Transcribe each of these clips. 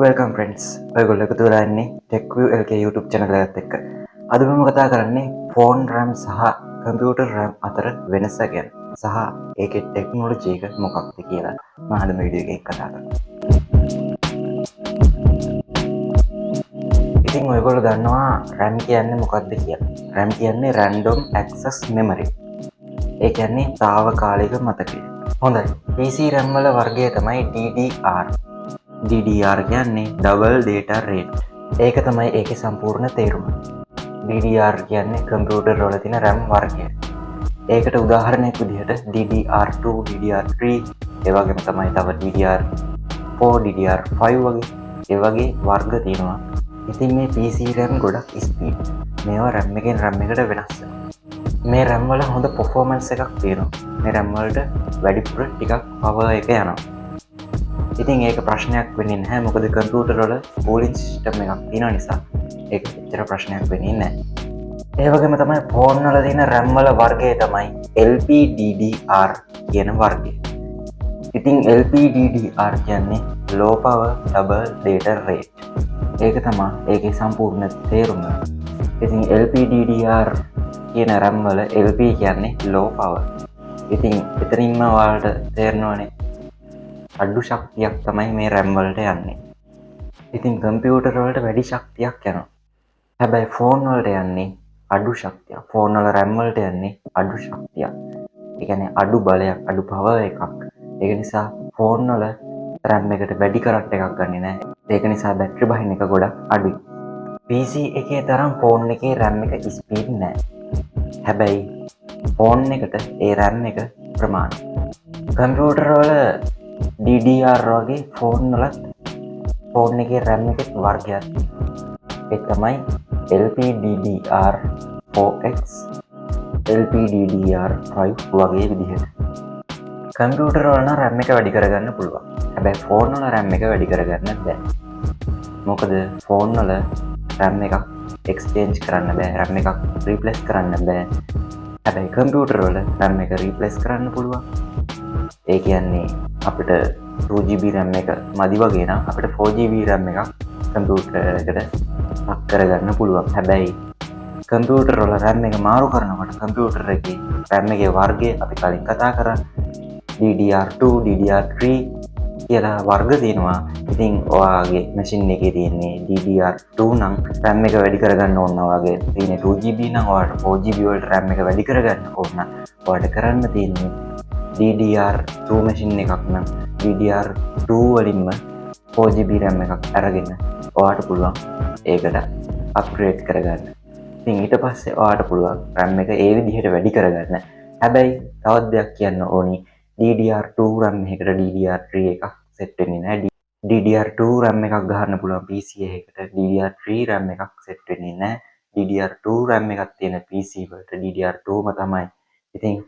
Welcome friends. ඔයගොල්ලෝ එකතු වෙලා ඉන්නේ TechView LK YouTube channel එකත් එක්ක. අද මම කතා කරන්නේ ෆෝන් RAM සහ කම්පියුටර් RAM අතර වෙනස ගැන. සහ ඒකේ ටෙක්නොලොජි එක මොකක්ද කියලා මම අද මේ වීඩියෝ එකේ කතා කරනවා. ඉතින් ඔයගොල්ලෝ දන්නවා RAM කියන්නේ මොකක්ද කියලා. RAM කියන්නේ Random Access Memory. ඒ කියන්නේ తాවකාලික මතකය. හොඳයි. PC RAM වල වර්ගය තමයි DDR. DDR කියන්නේ Double Data Rate. ඒක තමයි ඒකේ සම්පූර්ණ තේරුම. DDR කියන්නේ කම්පියුටර් වල තියෙන RAM වර්ගය. ඒකට උදාහරණයක් විදිහට DDR2, DDR3, ඒ වගේම තමයි තව DDR4, DDR5 වගේ ඒ වගේ වර්ග තියෙනවා. ඉතින් මේ PC RAM ගොඩක් ස්පීඩ්. මේවා RAM එකෙන් RAM එකට වෙනස් වෙනවා. මේ RAM වල හොඳ performance එකක් තියෙනවා. මේ RAM වලට වැඩිපුර ටිකක් power එක යනවා. ඉතින් ඒක ප්‍රශ්නයක් වෙන්නේ නැහැ මොකද කම්පියුටර් වල කූලින් සිස්ටම් එකක් තියෙන නිසා ඒක ඇත්තට ප්‍රශ්නයක් වෙන්නේ නැහැ. ඒ වගේම තමයි ෆෝන් වල තියෙන RAM වල වර්ගය තමයි LPDDR කියන වර්ගය. ඉතින් LPDDR කියන්නේ low power double data rate. ඒක තමයි ඒකේ සම්පූර්ණ තේරුම. ඉතින් LPDDR කියන RAM වල LP කියන්නේ low power. ඉතින් එතනින්ම ඔයාලට තේරෙනවනේ අඩු ශක්තියක් තමයි මේ RAM වලට යන්නේ. ඉතින් කම්පියුටර් වලට වැඩි ශක්තියක් යනවා. හැබැයි ෆෝන් වලට යන්නේ අඩු ශක්තියක්. ෆෝන් වල RAM වලට යන්නේ අඩු ශක්තියක්. ඒ කියන්නේ අඩු බලයක්, අඩු power එකක්. ඒක නිසා ෆෝන් වල RAM එකට වැඩි කරන්ට් එකක් ගන්නෙ නැහැ. ඒක නිසා බැටරි බහින එක ගොඩක් අඩුයි. PC එකේ තරම් ෆෝන් එකේ RAM එක ස්පීඩ් නැහැ. හැබැයි ෆෝන් එකට ඒ RAM එක ප්‍රමාණයි. කම්පියුටර් වල DDR වගේ ෆෝන් වලත් ෆෝන් එකේ RAM එකේ වර්ගයක් ඒ තමයි LPDDR4X, LPDDR5 වගේ විදිහට. කම්පියුටර් වල නම් RAM එක වැඩි කරගන්න පුළුවන්. හැබැයි ෆෝන් වල RAM එක වැඩි කරගන්න බෑ. මොකද ෆෝන් වල RAM එකක් එක්ස්චේන්ජ් කරන්න බෑ. RAM එකක් රීප්ලේස් කරන්න බෑ. හැබැයි කම්පියුටර් වල RAM එක රීප්ලේස් කරන්න පුළුවන්. ඒ කියන්නේ අපිට 2GB RAM එක මදි වගේ නම් අපිට 4GB RAM එකක් කම්පියුටර් එකට පක් කරගන්න පුළුවන්. හැබැයි කම්පියුටර් වල RAM එක මාරු කරනකොට කම්පියුටර් එකේ RAM එකේ වර්ගය අපි කලින් කතා කරා DDR2, DDR3 කියලා වර්ග තියෙනවා. ඉතින් ඔයාගේ මැෂින් එකේ තියෙන්නේ DDR2 නම් RAM එක වැඩි කරගන්න ඕන වගේ තියෙන්නේ 2GB නම් ඔයාලට 4GB වලට RAM එක වැඩි කරගන්න ඕන නම් ඔයාලට කරන්න තියෙන්නේ DDR2 මැෂින් එකක් නම් DDR2 වලින්ම 4GB RAM එකක් අරගෙන ඔයාලට පුළුවන් ඒකට අප්ග්‍රේඩ් කරගන්න. ඉතින් ඊට පස්සේ ඔයාලට පුළුවන් RAM එක ඒ විදිහට වැඩි කරගන්න. හැබැයි තවත් දෙයක් කියන්න ඕනි DDR2 RAM එකකට DDR3 එකක් සෙට් වෙන්නේ නැහැ. DDR2 RAM එකක් ගහන්න පුළුවන් PC එකකට DDR3 RAM එකක් සෙට් වෙන්නේ නැහැ. DDR2 RAM එකක් තියෙන PC වලට DDR2ම තමයි. ඉතින්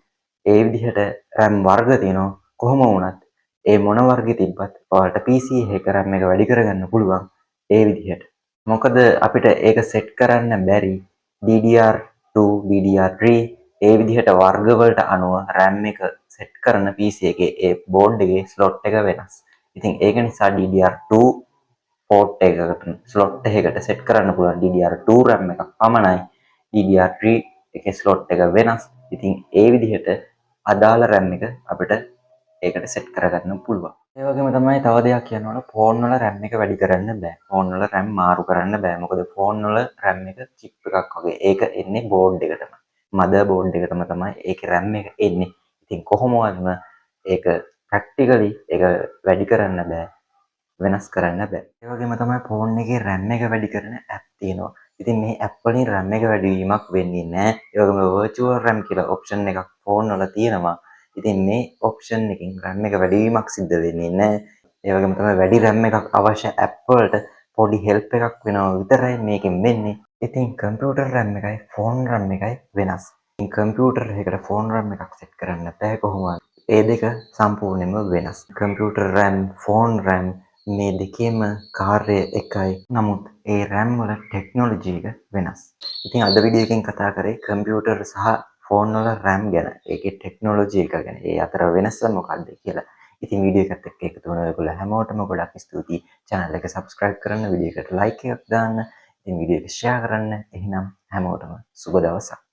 ඒ විදිහට RAM වර්ග තියෙනවා. කොහොම වුණත් ඒ මොන වර්ගෙ තිබ්බත් ඔයාලට PC එක RAM එක වැඩි කරගන්න පුළුවන් ඒ විදිහට. මොකද අපිට ඒක සෙට් කරන්න බැරි DDR2, DDR3 ඒ විදිහට වර්ග වලට අනුව RAM එක සෙට් කරන PC එකේ ඒ බෝඩ් එකේ ස්ලොට් එක වෙනස්. ඉතින් ඒක නිසා DDR2 පෝට් එකකට ස්ලොට් එකකට සෙට් කරන්න පුළුවන් DDR2 RAM එකක් පමණයි. DDR3 එකේ ස්ලොට් එක වෙනස්. ඉතින් ඒ විදිහට අදාළ RAM එක අපිට ඒකට සෙට් කරගන්න පුළුවන්. ඒ වගේම තමයි තව දෙයක් කියනවනම් ෆෝන් වල RAM එක වැඩි කරන්න බෑ. ෆෝන් වල RAM මාරු කරන්න බෑ. මොකද ෆෝන් වල RAM එක චිප් එකක් වගේ. ඒක එන්නේ බෝඩ් එකටම. මදර් බෝඩ් එකටම තමයි ඒකේ RAM එක එන්නේ. ඉතින් කොහොමවත්ම ඒක ප්‍රැක්ටිකලි ඒක වැඩි කරන්න බෑ. වෙනස් කරන්න බෑ. ඒ වගේම තමයි ෆෝන් එකේ RAM එක වැඩි කරන ඇප් තියෙනවා. ඉතින් මේ ඇප් වලින් RAM එක වැඩි වීමක් වෙන්නේ නැහැ. ඒ වගේම virtual RAM කියලා ඔප්ෂන් එකක් ෆෝන් වල තියෙනවා. ඉතින් මේ ඔප්ෂන් එකෙන් RAM එක වැඩි වීමක් සිද්ධ වෙන්නේ නැහැ. ඒ වගේම තමයි වැඩි RAM එකක් අවශ්‍ය ඇප් වලට පොඩි හෙල්ප් එකක් වෙනවා විතරයි මේකෙන් වෙන්නේ. ඉතින් කම්පියුටර් RAM එකයි ෆෝන් RAM එකයි වෙනස්. ඉතින් කම්පියුටර් එකකට ෆෝන් RAM එකක් සෙට් කරන්න බෑ කොහොමද? ඒ දෙක සම්පූර්ණයෙන්ම වෙනස්. කම්පියුටර් RAM, ෆෝන් RAM මේ දෙකේම කාර්යය එකයි. නමුත් ඒ RAM වල ටෙක්නොලොජි එක වෙනස්. ඉතින් අද වීඩියෝ එකෙන් කතා කරේ කම්පියුටර් සහ ෆෝන් වල RAM ගැන. ඒකේ ටෙක්නොලොජි එක ගැන. ඒ අතර වෙනස මොකක්ද කියලා. ඉතින් වීඩියෝ එකත් එක්ක එකතු වුණ ඔයගොල්ලෝ හැමෝටම ගොඩක් ස්තුතියි. channel එක subscribe කරන්න, වීඩියෝ එකට like එකක් දාන්න, ඉතින් වීඩියෝ එක share කරන්න. එහෙනම් හැමෝටම සුබ දවසක්.